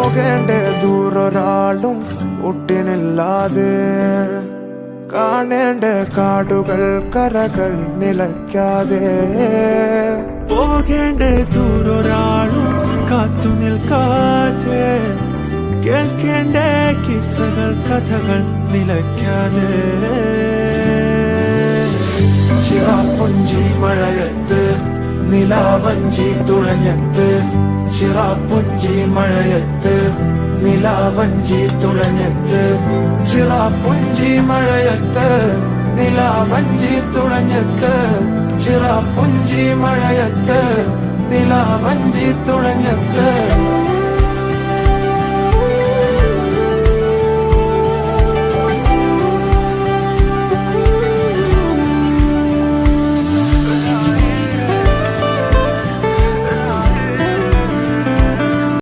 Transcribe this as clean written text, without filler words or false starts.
പോകേണ്ട ദൂരൊരാളും ഒട്ടിനില്ലാതെ കാണേണ്ട കാടുകൾ കരകൾ നിലയ്ക്കാതെ പോകേണ്ട ദൂരൊരാളും കാത്തു നിൽക്കാതെ കേൾക്കേണ്ട കിസ്സകൾ കഥകൾ നിലയ്ക്കാതെ ചിറാപ്പുഞ്ചി മഴയത്ത് നിലാവഞ്ചി തുഴഞ്ഞത്ത് ചിറാപ്പുഞ്ചി മഴയത്ത് നിലാവഞ്ചി തുഴഞ്ഞത്ത് ചിറാപ്പുഞ്ചി മഴയത്ത് നിലാവഞ്ചി തുഴഞ്ഞത്ത് ചിറാപ്പുഞ്ചി മഴയത്ത് നിലാവഞ്ചി തുഴഞ്ഞത്ത്